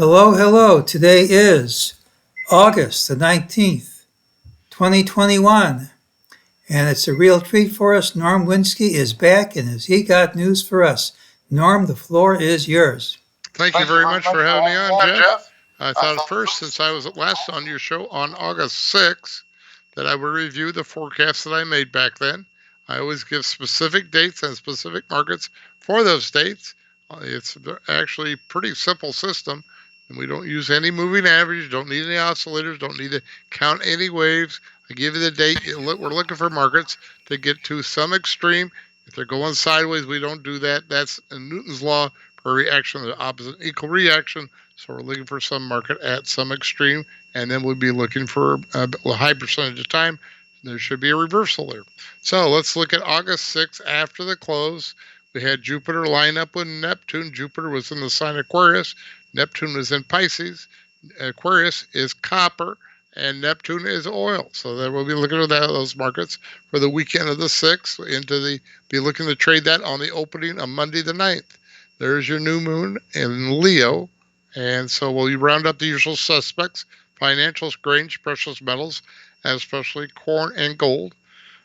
Hello, hello. Today is August the 19th, 2021, and it's a real treat for us. Norm Winski is back, and has he got news for us? Norm, the floor is yours. Thank you very much for having me on, Jeff. I thought first, since I was last on your show on August 6th, that I would review the forecast that I made back then. I always give specific dates and specific markets for those dates. It's actually a pretty simple system, and we don't use any moving average, don't need any oscillators, don't need to count any waves. I give you the date. We're looking for markets to get to some extreme. If they're going sideways, we don't do that. That's Newton's law for reaction, the opposite equal reaction. So we're looking for some market at some extreme, and then we'll be looking for a high percentage of time. There should be a reversal there. So let's look at August 6th after the close. We had Jupiter line up with Neptune. Jupiter was in the sign Aquarius. Neptune was in Pisces. Aquarius is copper, and Neptune is oil. So then we'll be looking at those markets for the weekend of the 6th. Be looking to trade that on the opening of Monday the 9th. There's your new moon in Leo. And so we'll round up the usual suspects: financials, grains, precious metals, and especially corn and gold.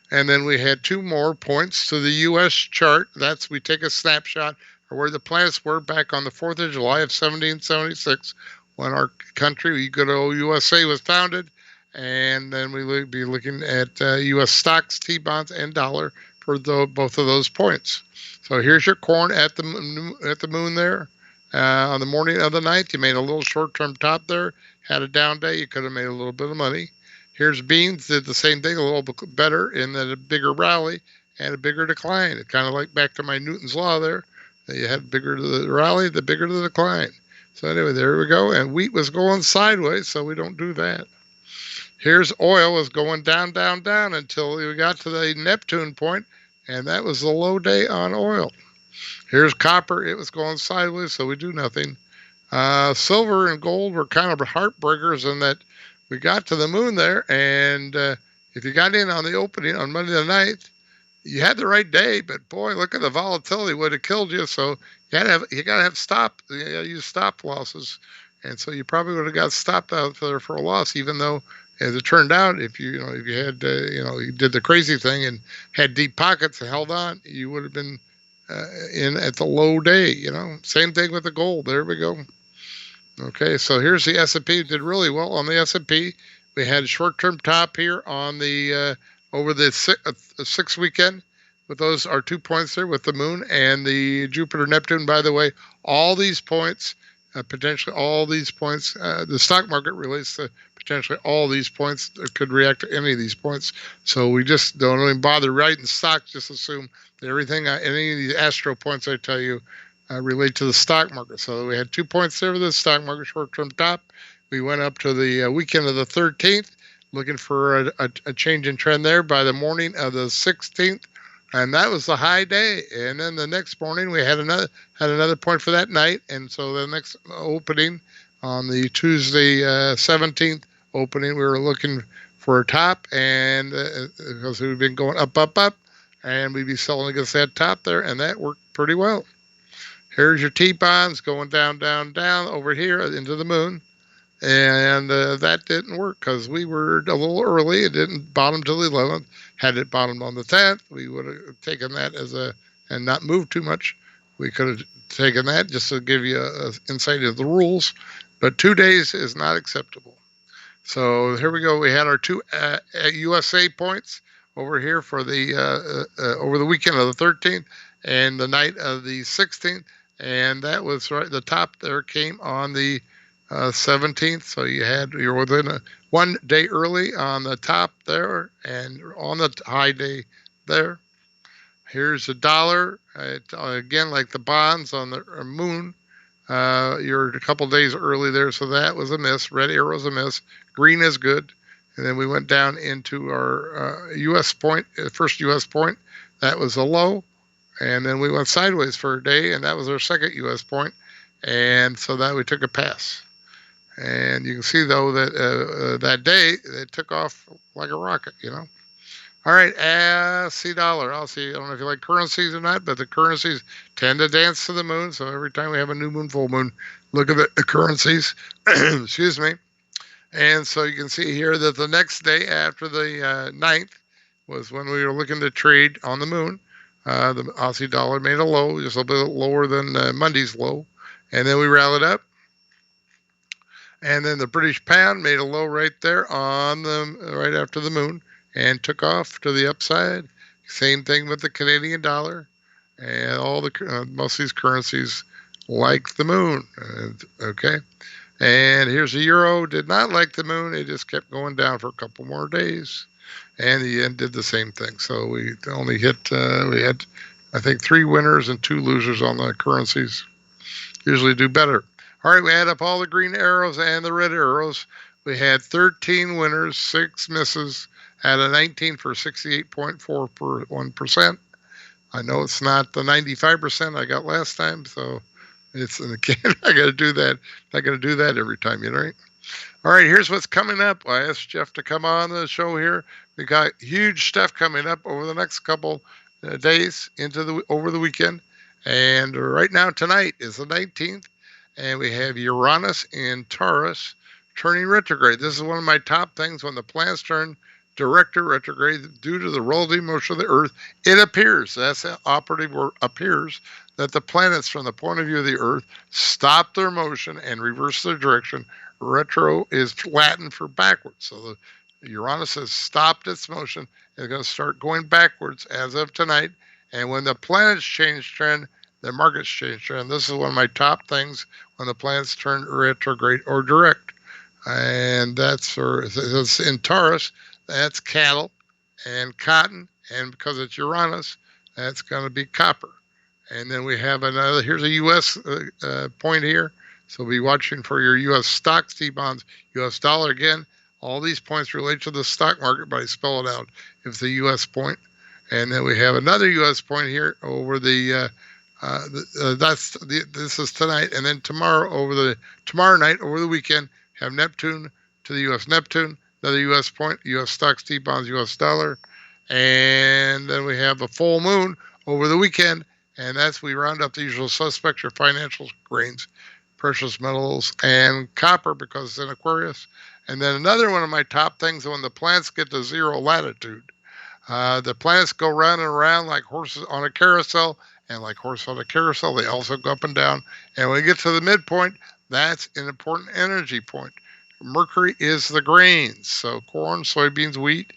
And then we had two more points to the U.S. chart. We take a snapshot of where the planets were back on the 4th of July of 1776, when our country, good old USA, was founded. And then we'll be looking at U.S. stocks, T-bonds, and dollar for both of those points. So here's your corn at the moon there. On the morning of the 9th, you made a little short-term top there. Had a down day, you could have made a little bit of money. Here's beans, did the same thing, a little bit better in that a bigger rally and a bigger decline. It kind of like back to my Newton's law there. You had bigger the rally, the bigger the decline. So anyway, there we go. And wheat was going sideways, so we don't do that. Here's oil was going down, down, down until we got to the Neptune point, and that was the low day on oil. Here's copper. It was going sideways, so we do nothing. Silver and gold were kind of heartbreakers in that we got to the moon there, and if you got in on the opening on Monday the 9th, you had the right day, but boy, look at the volatility, would have killed you. So you gotta have use stop losses, and so you probably would have got stopped out there for a loss, even though, as it turned out, if you had you did the crazy thing and had deep pockets and held on, you would have been in at the low day. Same thing with the gold. There we go. Okay, so here's the S&P. Did really well on the S&P. We had a short-term top here on the over the 6th weekend. With those are 2 points there with the moon and the Jupiter Neptune. By the way, all these points, potentially all these points, the stock market relates to potentially all these points that could react to any of these points. So we just don't even bother writing stocks. Just assume that everything, any of these astro points I tell you, relate to the stock market. So we had 2 points there for the stock market short-term top. We went up to the weekend of the 13th, looking for a change in trend there by the morning of the 16th, and that was the high day. And then the next morning we had another point for that night, and so the next opening on the Tuesday 17th opening, we were looking for a top, and because we've been going up, up, up, and we'd be selling against that top there, and that worked pretty well. Here's your T-bonds going down, down, down over here into the moon. And that didn't work because we were a little early. It didn't bottom till the 11th. Had it bottomed on the 10th, we would have taken that and not moved too much. We could have taken that just to give you an insight into the rules. But 2 days is not acceptable. So here we go. We had our two USA points over here for the over the weekend of the 13th and the night of the 16th. And that was right. The top there came on the 17th. So you're within 1 day early on the top there and on the high day there. Here's the dollar. Again, like the bonds on the moon, you're a couple days early there. So that was a miss. Red arrow is a miss. Green is good. And then we went down into our U.S. point, first U.S. point. That was a low. And then we went sideways for a day, and that was our second U.S. point. And so that we took a pass. And you can see, though, that that day, it took off like a rocket, All right, Aussie dollar. I don't know if you like currencies or not, but the currencies tend to dance to the moon. So every time we have a new moon, full moon, look at the currencies. Excuse me. And so you can see here that the next day after the 9th was when we were looking to trade on the moon. The Aussie dollar made a low, just a little bit lower than Monday's low. And then we rallied up. And then the British pound made a low right there on the right after the moon and took off to the upside. Same thing with the Canadian dollar and all the most of these currencies like the moon. Okay. And here's the euro. Did not like the moon. It just kept going down for a couple more days. And the yen did the same thing. So we only hit, we had, I think, 3 winners and 2 losers on the currencies. Usually do better. All right, we add up all the green arrows and the red arrows. We had 13 winners, 6 misses, at a 19 for 68.41%. I know it's not the 95% I got last time, so it's again, I got to do that. I got to do that every time, you know. Right? All right, here's what's coming up. I asked Jeff to come on the show here. We got huge stuff coming up over the next couple days into the over the weekend. And right now, tonight is the 19th, and we have Uranus in Taurus turning retrograde. This is one of my top things when the planets turn direct or retrograde due to the relative motion of the Earth. It appears, that's the operative word, appears, that the planets, from the point of view of the Earth, stop their motion and reverse their direction. Retro is Latin for backwards. So the Uranus has stopped its motion. It's going to start going backwards as of tonight. And when the planets change trend, the markets change trend. This is one of my top things when the planets turn retrograde or direct. And that's in Taurus, that's cattle and cotton. And because it's Uranus, that's going to be copper. And then we have another, here's a U.S. Point here. So be watching for your U.S. stocks, T-bonds, U.S. dollar again. All these points relate to the stock market, but I spell it out if it's a U.S. point. And then we have another U.S. point here over the this is tonight, and then tomorrow night over the weekend have Neptune to the U.S. Neptune, another U.S. point, U.S. stocks, T-bonds, U.S. dollar, and then we have a full moon over the weekend, and that's we round up the usual suspects: your financial grains, precious metals, and copper because it's in Aquarius. And then another one of my top things when the planets get to 0 latitude. The planets go round and around like horses on a carousel, and like horses on a carousel, they also go up and down. And when we get to the midpoint, that's an important energy point. Mercury is the grains, so corn, soybeans, wheat,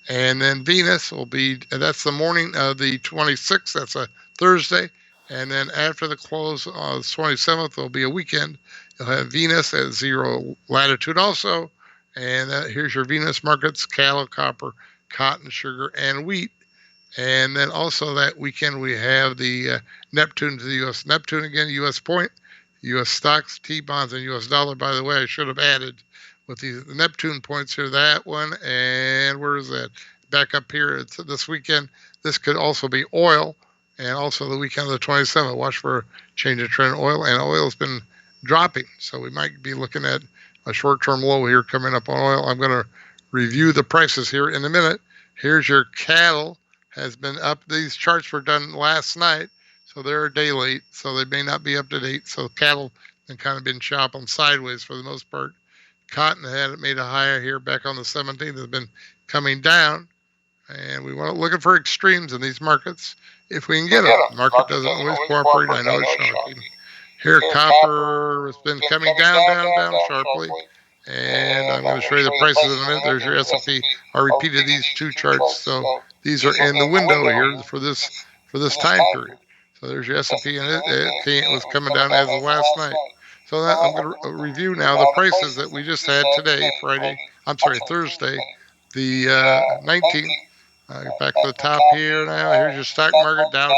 and then Venus will be, that's the morning of the 26th, that's a Thursday. And then after the close on the 27th, will be a weekend. You'll have Venus at 0 latitude also. And here's your Venus markets: cattle, copper, cotton, sugar, and wheat. And then also that weekend we have the Neptune to the U.S. Neptune again, U.S. point, U.S. stocks, T-bonds, and U.S. dollar. By the way, I should have added with the Neptune points here, that one. And where is that? Back up here. It's this weekend. This could also be oil. And also the weekend of the 27th. Watch for a change of trend in oil. And oil has been dropping. So we might be looking at a short-term low here coming up on oil. I'm going to review the prices here in a minute. Here's your cattle has been up. These charts were done last night, so they're a day late, so they may not be up to date. So cattle have kind of been chopping sideways for the most part. Cotton had made a higher here back on the 17th. Has been coming down, and we want to looking for extremes in these markets if we can get them. The market doesn't always cooperate. I know it's shocking. Here, copper has been coming down sharply. And I'm going to show you the prices in a minute. There's your S&P. I repeated these 2 charts, so these are in the window here for this time period. So there's your S&P, and it was coming down as of last night. So that, I'm going to review now the prices that we just had today, Thursday, the 19th. Back to the top here now. Here's your stock market, down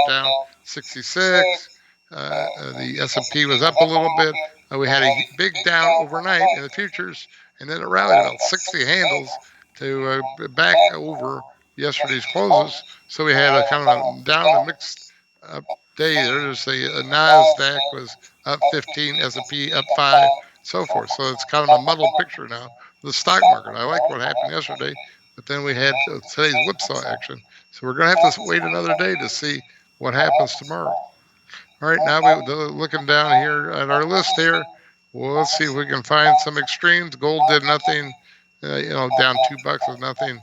66. The S&P was up a little bit. We had a big down overnight in the futures, and then it rallied about 60 handles to back over yesterday's closes. So we had a kind of a down and mixed up day there. There's a NASDAQ was up 15, S&P up 5, so forth. So it's kind of a muddled picture now. The stock market. I like what happened yesterday, but then we had today's whipsaw action. So we're going to have to wait another day to see what happens tomorrow. All right, now we're looking down here at our list here. Well, let's see if we can find some extremes. Gold did nothing, down $2 was nothing.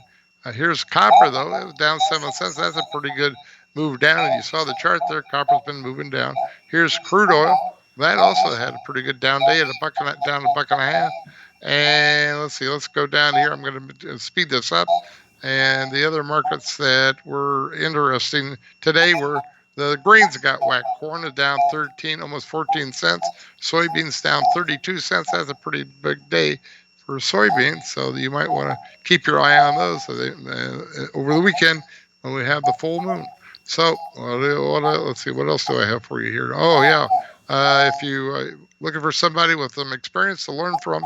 Here's copper though; it was down 7 cents. That's a pretty good move down. And you saw the chart there. Copper's been moving down. Here's crude oil. That also had a pretty good down day at down $1.50. And let's see, let's go down here. I'm going to speed this up. And the other markets that were interesting today were the grains got whacked. Corn is down 13, almost 14 cents. Soybeans down 32 cents. That's a pretty big day for soybeans. So you might want to keep your eye on those over the weekend when we have the full moon. So let's see, what else do I have for you here? Oh, yeah. If you looking for somebody with some experience to learn from,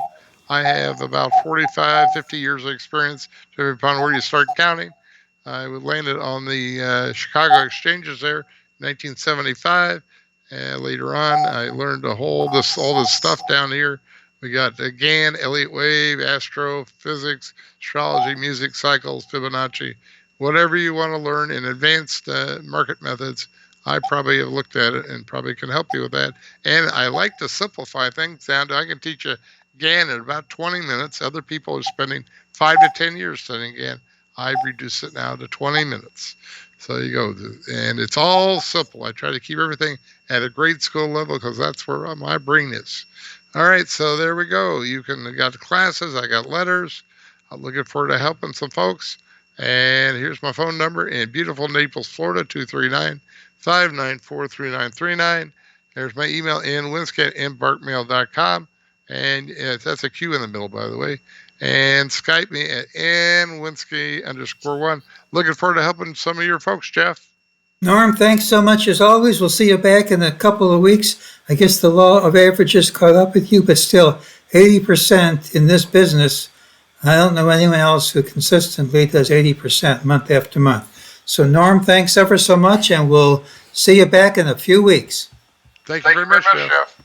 I have about 45, 50 years of experience, depending upon where you start counting. I landed on the Chicago exchanges there in 1975. And later on, I learned all this stuff down here. We got GAN, Elliott Wave, astrophysics, astrology, music cycles, Fibonacci, whatever you want to learn in advanced market methods. I probably have looked at it and probably can help you with that. And I like to simplify things down to I can teach you GAN in about 20 minutes. Other people are spending 5 to 10 years studying GAN. I've reduced it now to 20 minutes. So you go. And it's all simple. I try to keep everything at a grade school level because that's where my brain is. All right, so there we go. I got the classes, I got letters. I'm looking forward to helping some folks. And here's my phone number in beautiful Naples, Florida, 239-594-3939. There's my email in Winski@embarkmail.com. And that's a Q in the middle, by the way. And Skype me at @Winski_1. Looking forward to helping some of your folks, Jeff. Norm, thanks so much as always. We'll see you back in a couple of weeks. I guess the law of averages caught up with you, but still 80% in this business. I don't know anyone else who consistently does 80% month after month. So Norm, thanks ever so much, and we'll see you back in a few weeks. Thank you very much, Jeff.